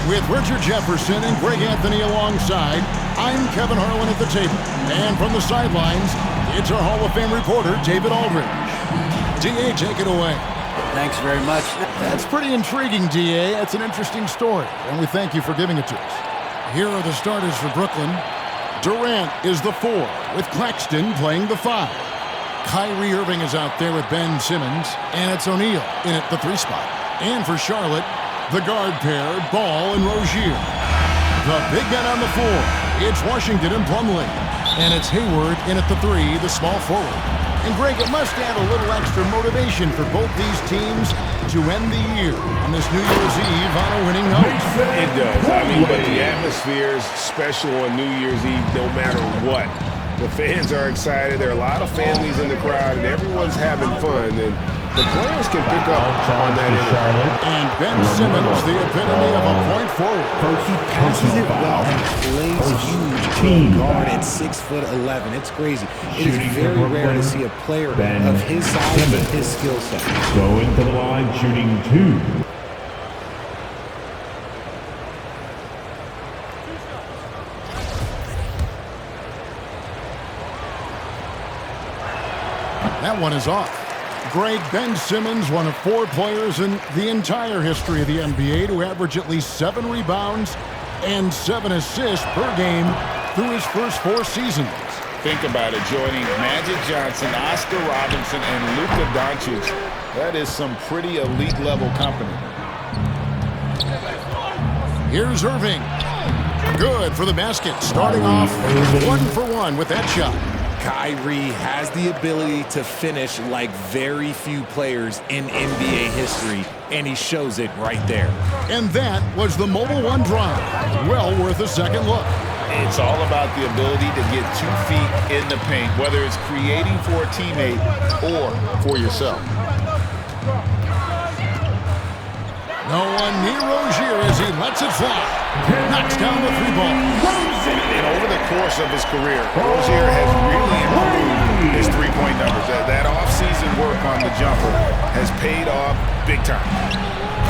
With Richard Jefferson and Greg Anthony alongside, I'm Kevin Harlan at the table. And from the sidelines, it's our Hall of Fame reporter, David Aldridge. D.A., take it away. Thanks very much. That's pretty intriguing, D.A. That's an interesting story, and we thank you for giving it to us. Here are the starters for Brooklyn. Durant is the 4, with Claxton playing the 5. Kyrie Irving is out there with Ben Simmons, and it's O'Neal in at the 3 spot. And for Charlotte, the guard pair, Ball and Rozier. The big men on the 4, it's Washington and Plumlee. And it's Hayward in at the 3, the small forward. And Greg, it must add a little extra motivation for both these teams to end the year on this New Year's Eve on a winning note. It does. I mean, but the atmosphere is special on New Year's Eve no matter what. The fans are excited. There are a lot of families in the crowd, and everyone's having fun. And the players can pick up on that energy. And Ben Simmons, the epitome of a point forward. He passes it well and plays huge to a guard at 6'11". It's crazy. It is very rare to see a player of his size and his skill set. Going to the line, shooting 2. That one is off. Greg, Ben Simmons, one of 4 players in the entire history of the NBA to average at least 7 rebounds and 7 assists per game through his first 4 seasons. Think about it, joining Magic Johnson, Oscar Robinson, and Luka Doncic. That is some pretty elite level company. Here's Irving. Good for the basket, starting off 1 for 1 with that shot. Kyrie has the ability to finish like very few players in NBA history, and he shows it right there. And that was the Mobile One drive. Well worth a second look. It's all about the ability to get 2 feet in the paint, whether it's creating for a teammate or for yourself. No one near Rozier as he lets it fly. Knocks down the 3-ball. And over the course of his career, Rozier has really improved his 3-point numbers. That off-season work on the jumper has paid off big time.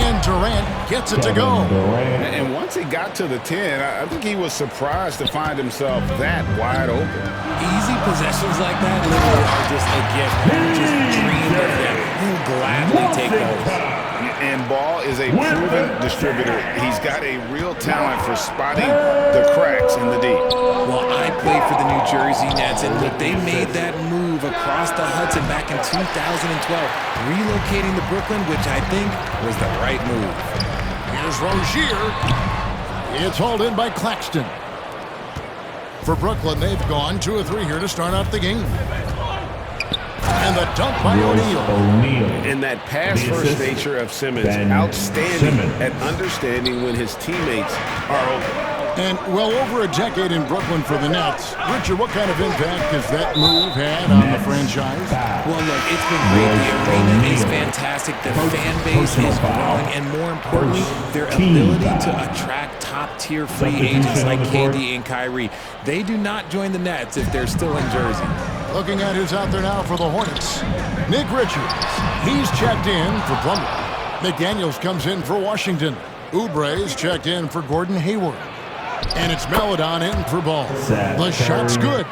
And Durant gets it to go. And once he got to the 10, I think he was surprised to find himself that wide open. Easy possessions like that literally are just a gift. You just dream of them. He'll gladly take those. And Ball is a proven distributor. He's got a real talent for spotting the cracks in the D. Well, I played for the New Jersey Nets, and look, they made that move across the Hudson back in 2012, relocating to Brooklyn, which I think was the right move. Here's Rozier. It's hauled in by Claxton. For Brooklyn, they've gone 2 or 3 here to start out the game. And the dunk by O'Neal. And that pass-first nature of Simmons, outstanding at understanding when his teammates are open. And well over a decade in Brooklyn for the Nets. Richard, what kind of impact has that move had on the franchise? Well, look, it's been great. The arena is fantastic. The fan base is growing. And more importantly, their ability to attract top-tier free agents like KD and Kyrie. They do not join the Nets if they're still in Jersey. Looking at who's out there now for the Hornets. Nick Richards. He's checked in for Plumlee. McDaniels comes in for Washington. Oubre's checked in for Gordon Hayward. And it's Maledon in for Ball. The shot's good.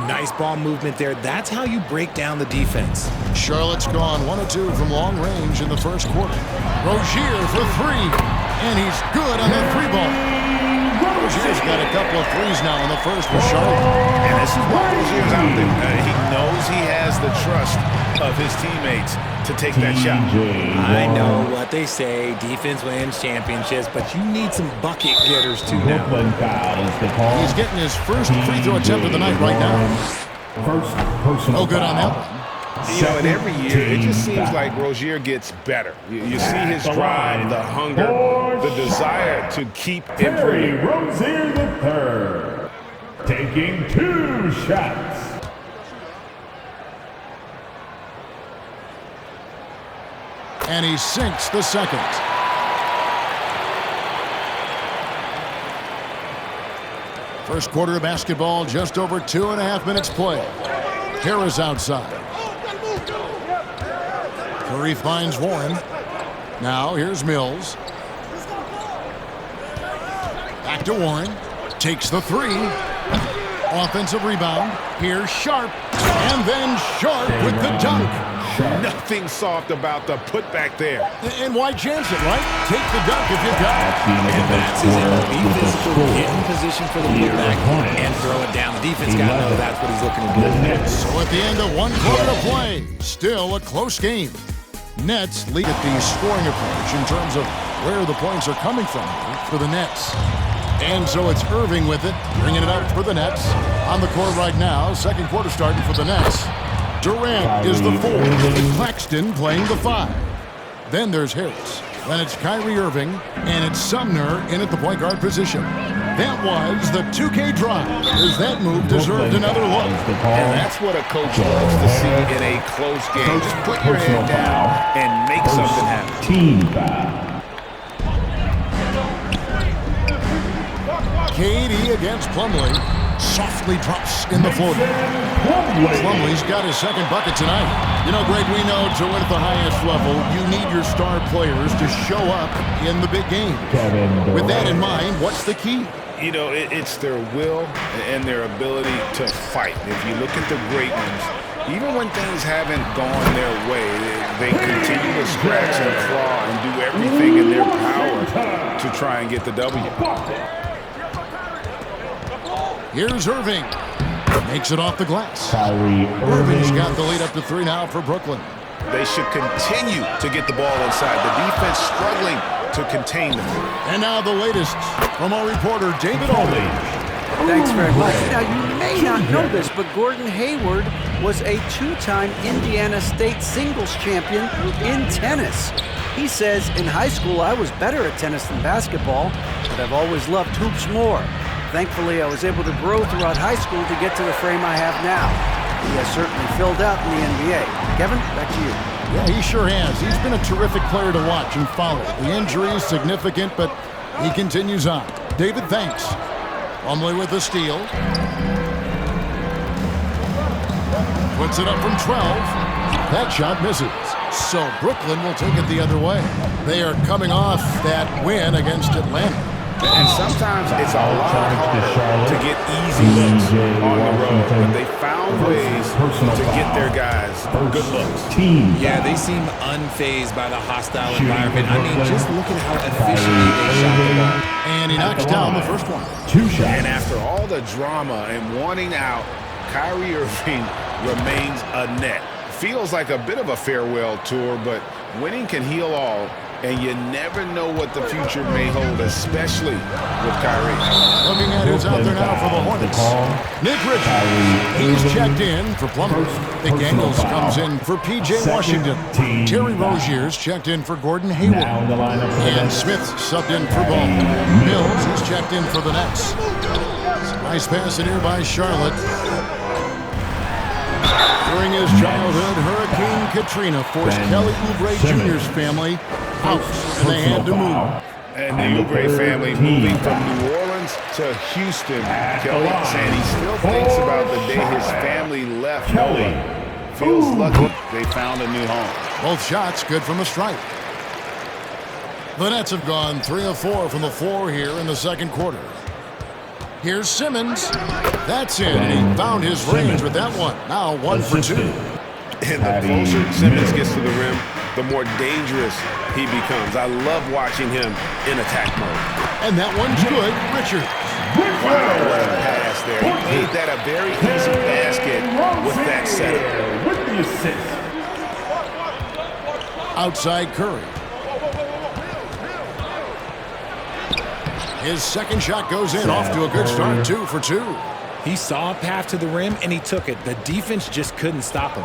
Nice ball movement there. That's how you break down the defense. Charlotte's gone 1 of 2 from long range in the first quarter. Rozier for 3. And he's good on that 3-ball. Rozier's got a couple of threes now in the first for Charlotte. And this is why Rozier's out there. He knows he has the trust of his teammates to take that shot. I know what they say, defense wins championships, but you need some bucket getters too now. He's getting his first free throw attempt of the night right now. No good on that one. You know, and every year, it just seems like Rozier gets better. You see his drive, the hunger, the desire to keep improving. Rozier the third, taking 2 shots. And he sinks the second. First quarter of basketball, just over 2.5 minutes play. Harris outside. Curry finds Warren. Now here's Mills. Back to Warren. Takes the three. Offensive rebound. Here's Sharp. And then Sharp with the dunk. Nothing soft about the putback there. And why chance it, right? Take the dunk if you got it. And that's his be physical, get in position for the putback, and throw it down. The defense got to know that's what he's looking to do. So at the end of one quarter of play, still a close game. Nets lead at the scoring approach in terms of where the points are coming from for the Nets. And so it's Irving with it, bringing it up for the Nets. On the court right now, second quarter starting for the Nets. Durant is the 4, with Claxton playing the 5. Then there's Harris. Then it's Kyrie Irving, and it's Sumner in at the point guard position. That was the 2K drive, as that move deserved another look. And that's what a coach loves to see in a close game. Just put your head down and make something happen. Team foul. KD against Plumlee. Softly drops in the floater. Plumlee's got his second bucket tonight. You know, Greg, we know to win at the highest level, you need your star players to show up in the big game. With that in mind, what's the key? You know, it's their will and their ability to fight. If you look at the great ones, even when things haven't gone their way, they continue to scratch and claw and do everything in their power to try and get the W. Here's Irving. Makes it off the glass. Irving's got the lead up to 3 now for Brooklyn. They should continue to get the ball inside. The defense struggling to contain them. And now the latest from our reporter, David Aldridge. Thanks very much. Now, you may not know this, but Gordon Hayward was a 2-time Indiana State singles champion in tennis. He says, in high school, I was better at tennis than basketball, but I've always loved hoops more. Thankfully, I was able to grow throughout high school to get to the frame I have now. He has certainly filled out in the NBA. Kevin, back to you. Yeah, he sure has. He's been a terrific player to watch and follow. The injury is significant, but he continues on. David, thanks. Plumlee with the steal. Puts it up from 12. That shot misses. So Brooklyn will take it the other way. They are coming off that win against Atlanta. And sometimes it's a lot harder to get easy looks on the road, but they found ways to get their guys good looks. Yeah, they seem unfazed by the hostile environment. I mean, just look at how efficiently they shot the ball. And he knocks down the first one. 2 shots. And after all the drama and wanting out, Kyrie Irving remains a net. Feels like a bit of a farewell tour, but winning can heal all. And you never know what the future may hold, especially with Kyrie. Looking at who's out there now for the Hornets. Nick Richards. He's checked in for Plumlee. Nick Daniels comes in for P.J. Washington. Terry Rozier's checked in for Gordon Hayward. And Smith subbed in for Ball. Mills is checked in for the Nets. Nice pass in here by Charlotte. During his childhood, Hurricane Katrina forced Kelly Oubre Jr.'s family out, and they had to move. And the Oubre family moving from New Orleans to Houston. Kelly saying he still thinks about the day his family left. Kelly feels lucky they found a new home. Both shots good from the stripe. The Nets have gone 3 of 4 from the floor here in the second quarter. Here's Simmons. That's it, and he found his range with that one. Now 1 for 2. And the closer Simmons gets to the rim, the more dangerous he becomes. I love watching him in attack mode. And that one's good. Richards. Wow, what a pass there. He made that a very easy basket with that setup. With the assist. Outside Curry. His second shot goes in, off to a good start, 2 for 2. He saw a path to the rim, and he took it. The defense just couldn't stop him.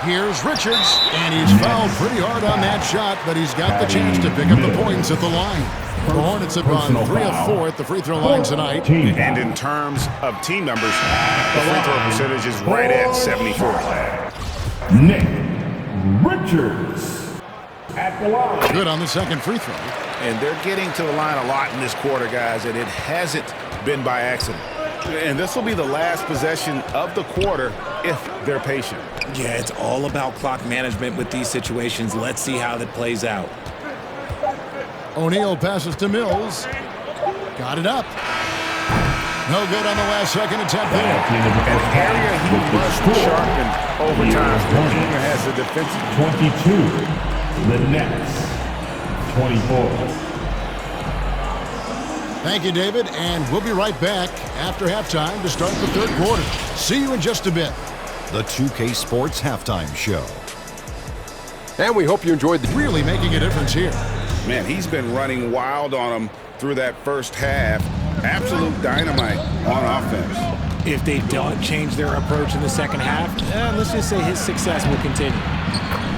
Here's Richards, and he's fouled pretty hard on that shot, but he's got the chance to pick up the points at the line. The Hornets have gone 3 of 4 at the free throw line tonight. And in terms of team numbers, the free throw percentage is right at 74. Nick Richards at the line. Good on the second free throw. And they're getting to the line a lot in this quarter, guys, and it hasn't been by accident. And this will be the last possession of the quarter if they're patient. Yeah, it's all about clock management with these situations. Let's see how that plays out. O'Neal passes to Mills. Got it up. No good on the last second attempt there. An area he must sharpen over time. Junior has the defensive. 22. The Nets. 24. Thank you, David, and we'll be right back after halftime to start the third quarter. See you in just a bit. The 2K Sports Halftime Show. And we hope you enjoyed Really making a difference here. Man, he's been running wild on them through that first half. Absolute dynamite on offense. If they don't change their approach in the second half, let's just say his success will continue.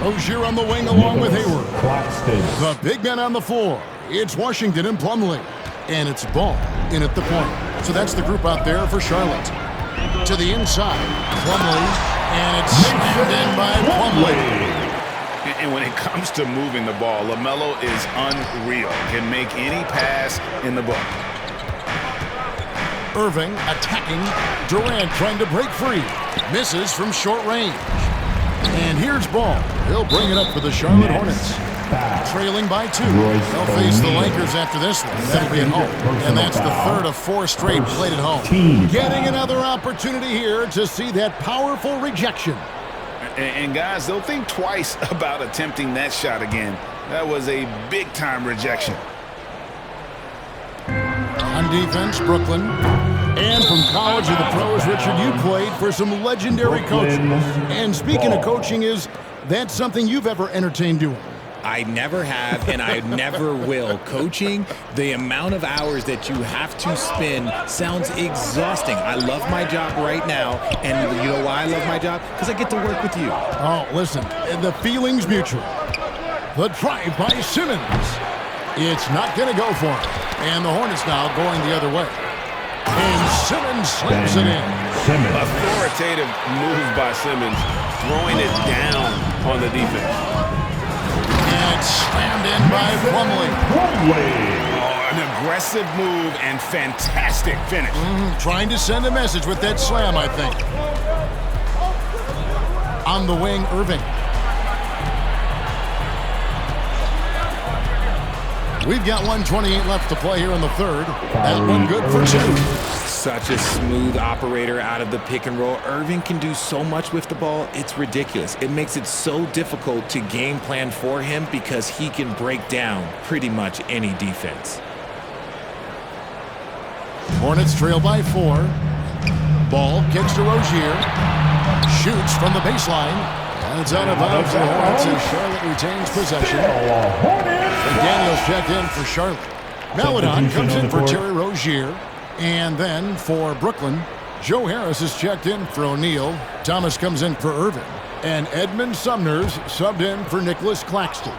Rozier on the wing along with Hayward. Claxton. The big men on the floor. It's Washington and Plumlee. And it's Ball in at the point. So that's the group out there for Charlotte. To the inside, Plumlee, and it's slammed in by Plumlee. And when it comes to moving the ball, LaMelo is unreal. Can make any pass in the book. Irving attacking. Durant trying to break free. Misses from short range. And here's Ball. He'll bring it up for the Charlotte Hornets. Trailing by 2. They'll face the Lakers after this one. That'll be at home. And that's the third of 4 straight played at home. Getting another opportunity here to see that powerful rejection. And guys, they'll think twice about attempting that shot again. That was a big-time rejection. On defense, Brooklyn. And from college to the pros, Richard, you played for some legendary coaching. And speaking of coaching, is that something you've ever entertained doing? I never have, and I never will. Coaching, the amount of hours that you have to spend sounds exhausting. I love my job right now, and you know why I love my job? Because I get to work with you. Oh, listen, the feeling's mutual. The drive by Simmons. It's not going to go for him. And the Hornets now going the other way. And Simmons slams it in. Authoritative move by Simmons, throwing it down on the defense. And slammed in by Plumlee. Oh, an aggressive move and fantastic finish. Trying to send a message with that slam, I think. On the wing, Irving. We've got 1:28 left to play here in the third. That one good for 2. Such a smooth operator out of the pick and roll. Irving can do so much with the ball, it's ridiculous. It makes it so difficult to game plan for him because he can break down pretty much any defense. Hornets trail by 4. Ball kicks to Rozier. Shoots from the baseline. And it's out of bounds for the Hornets as Charlotte retains possession. McDaniels checked in for Charlotte. Maladon comes in for Terry Rozier. And then for Brooklyn, Joe Harris is checked in for O'Neal. Thomas comes in for Irving. And Edmund Sumner's subbed in for Nicholas Claxton.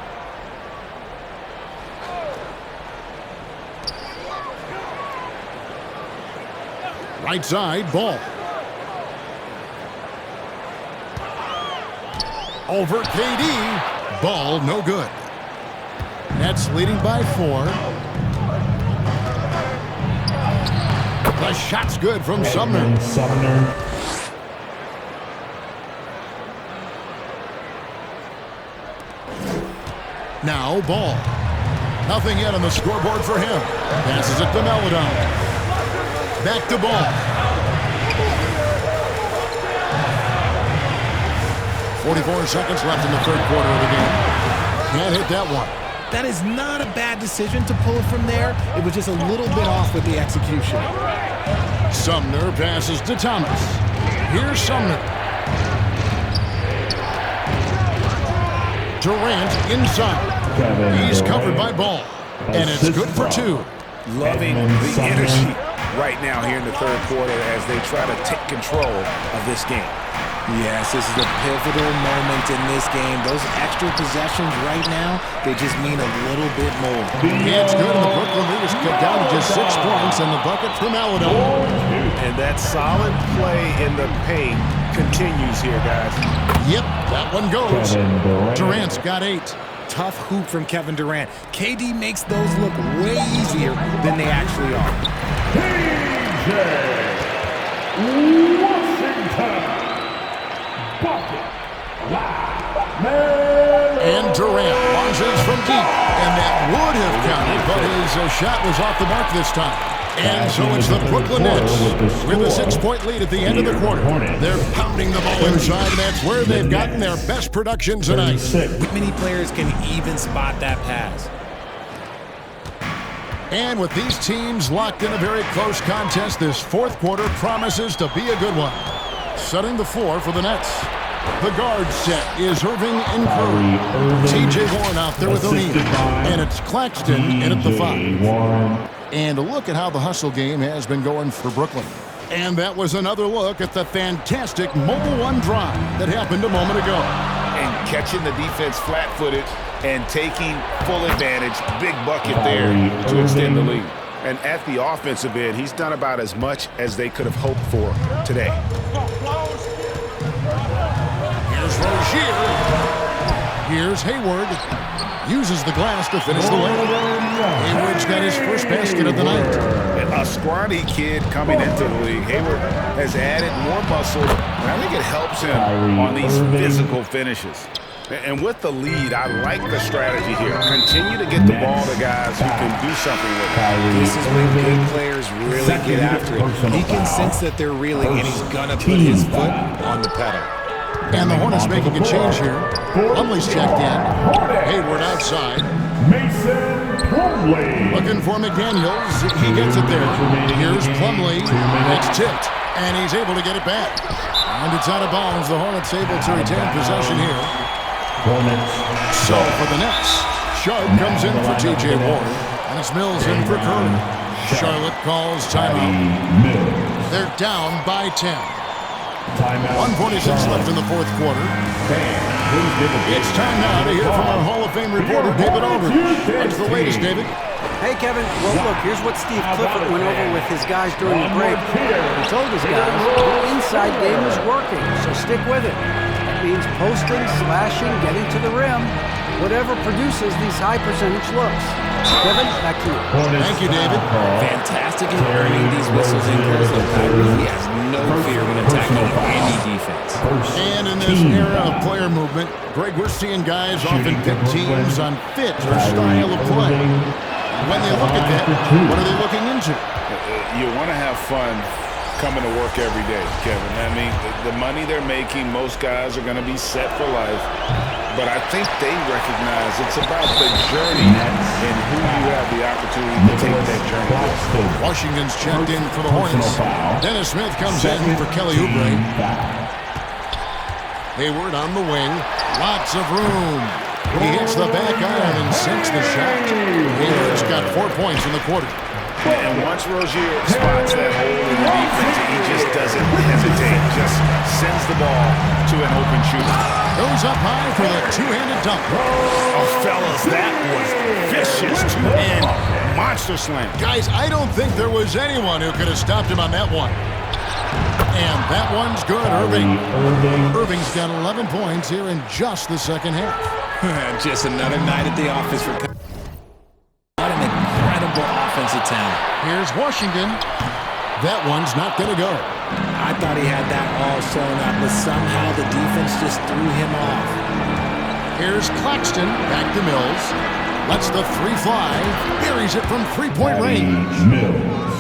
Right side, Ball. Over KD. Ball, no good. Nets leading by 4. The shot's good from Sumner. Now Ball. Nothing yet on the scoreboard for him. Passes it to Maladon. Back to Ball. 44 seconds left in the third quarter of the game. Can't hit that one. That is not a bad decision to pull it from there. It was just a little bit off with the execution. Sumner passes to Thomas. Here's Sumner. Durant inside. He's covered by Ball. And it's good for 2. Loving the energy right now here in the third quarter as they try to take control of this game. Yes, this is a pivotal moment in this game. Those extra possessions right now, they just mean a little bit more. It's good, and the Brooklyn Leaders cut down to just 6 points, and the bucket from Maladon. And that solid play in the paint continues here, guys. Yep, that one goes. Durant's got 8. Tough hoop from Kevin Durant. KD makes those look way easier than they actually are. And Durant launches from deep, and that would have counted but his shot was off the mark this time. And so it's the Brooklyn Nets with a 6-point lead at the end of the quarter. They're pounding the ball inside, and that's where they've gotten their best production tonight. Many players can even spot that pass. And with these teams locked in a very close contest, this fourth quarter promises to be a good one. Setting the floor for the Nets. The guard set is Irving and Curry. T.J. Warren out there with O'Neal. And it's Claxton in at the 5. And a look at how the hustle game has been going for Brooklyn. And that was another look at the fantastic mobile one drive that happened a moment ago. And catching the defense flat-footed and taking full advantage. Big bucket there to extend the lead. And at the offensive end, he's done about as much as they could have hoped for today. Here's Rozier. Here's Hayward. Uses the glass to finish the layup. Hayward's got his first basket of the night. A scrawny kid coming into the league. Hayward has added more muscle, and I think it helps him on these physical finishes. And with the lead, I like the strategy here. Continue to get the ball to guys who can do something with it. This is when good players really get after it. He can sense that they're reeling, and he's going to put his foot on the pedal. And the Hornets making a change here. Plumlee's checked in. Hayward outside. Looking for McDaniels. He gets it there. Here's Plumlee. It's tipped. And he's able to get it back. And it's out of bounds. The Hornets able to retain possession here. So for the Nets, Sharp comes in for T.J. Warren. And it's Mills in for Curry. Charlotte calls timeout. They're down by 10. 1:46 left in the fourth quarter. It's time now to hear from our Hall of Fame reporter, David Aldridge. What's the latest, David? Hey, Kevin. Well, look, here's what Steve Clifford went over with his guys during the break. He told his guys the inside game is working, so stick with it. That means posting, slashing, getting to the rim, whatever produces these high-percentage looks. Kevin, back to you. Thank you, David. Fantastic in earning these whistles in Curry. He has no fear when attacking any defense. And in this era of player movement, Greg, we're seeing guys often pick teams on fit or style of play. When they look at that, what are they looking into? You want to have fun coming to work every day, Kevin. I mean, the money they're making, most guys are going to be set for life. But I think they recognize it's about the journey and who you have the opportunity to take that journey with. Washington's checked in for the Hornets. Dennis Smith comes in for Kelly Oubre. Hayward on the wing. Lots of room. He hits the back iron and sinks the shot. Hayward's got 4 points in the quarter. And once Rozier spots that hole in the defense, he just doesn't hesitate. Just sends the ball to an open shooter. Goes up high for the two-handed dunk. Oh, fellas, that was vicious two-hand monster slam. Guys, I don't think there was anyone who could have stopped him on that one. And that one's good, Irving. Irving's got 11 points here in just the second half. Just another night at the office for what an incredible offensive talent. Here's Washington. That one's not going to go. I thought he had that all sewn up, but somehow the defense just threw him off. Here's Claxton. Back to Mills. Lets the three fly. Buries it from three-point range.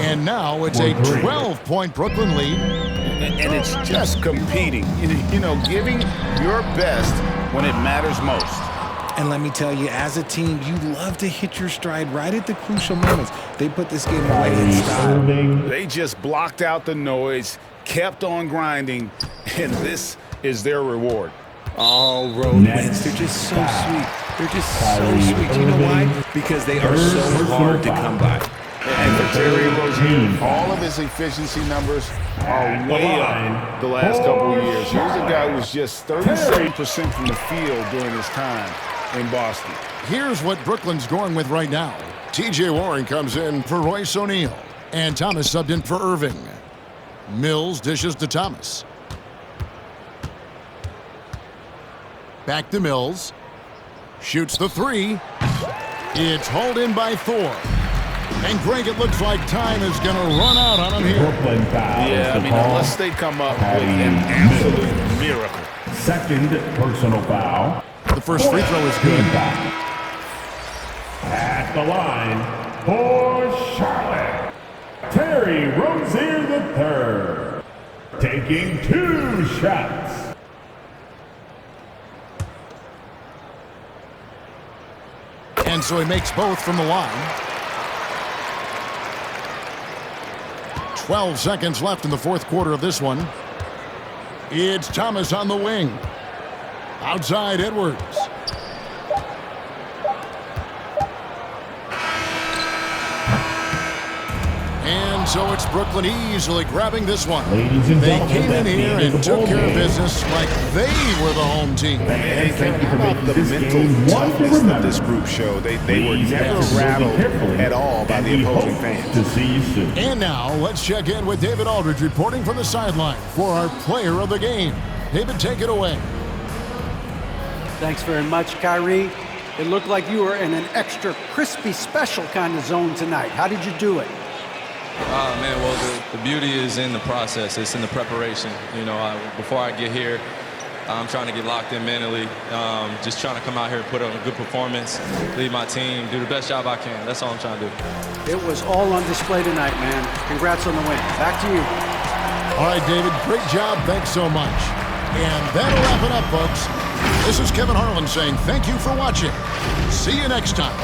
And now it's a 12-point Brooklyn lead. And it's just competing. You know, giving your best when it matters most. And let me tell you, as a team, you love to hit your stride right at the crucial moments. They put this game away in style. They just blocked out the noise, kept on grinding, and this is their reward. Oh, road wins. They're just so sweet. They're just so sweet. You know why? Because they are so hard to come by. And for Terry Rozier, all of his efficiency numbers are way up the last couple of years. Here's a guy who was just 37% from the field during his time in Boston. Here's what Brooklyn's going with right now. T.J. Warren comes in for Royce O'Neal. And Thomas subbed in for Irving. Mills dishes to Thomas. Back to Mills. Shoots the three. It's hauled in by Thor. And Greg, it looks like time is going to run out on him here. Yeah, I mean, unless they come up with an absolute miracle. Second personal foul. The first free throw is good. At At the line for Charlotte, Terry Rozier III, taking 2 shots. And so he makes both from the line. 12 seconds left in the fourth quarter of this one. It's Thomas on the wing. Outside Edwards. And so it's Brooklyn easily grabbing this one. Ladies and They gentlemen, came in here and took care of game. business like they were the home team. Hey, Thank you for how about making the this mental game one to toughness remember. that this group showed? They were Please never exit rattled carefully, at all by and the we opposing hope fans. to see you soon. And now let's check in with David Aldridge reporting from the sideline for our player of the game. David, take it away. Thanks very much, Kyrie. It looked like you were in an extra crispy special kind of zone tonight. How did you do it? Man, well, the beauty is in the process. It's in the preparation. You know, before I get here, I'm trying to get locked in mentally. Just trying to come out here and put on a good performance, lead my team, do the best job I can. That's all I'm trying to do. It was all on display tonight, man. Congrats on the win. Back to you. All right, David, great job. Thanks so much. And that'll wrap it up, folks. This is Kevin Harlan saying thank you for watching. See you next time.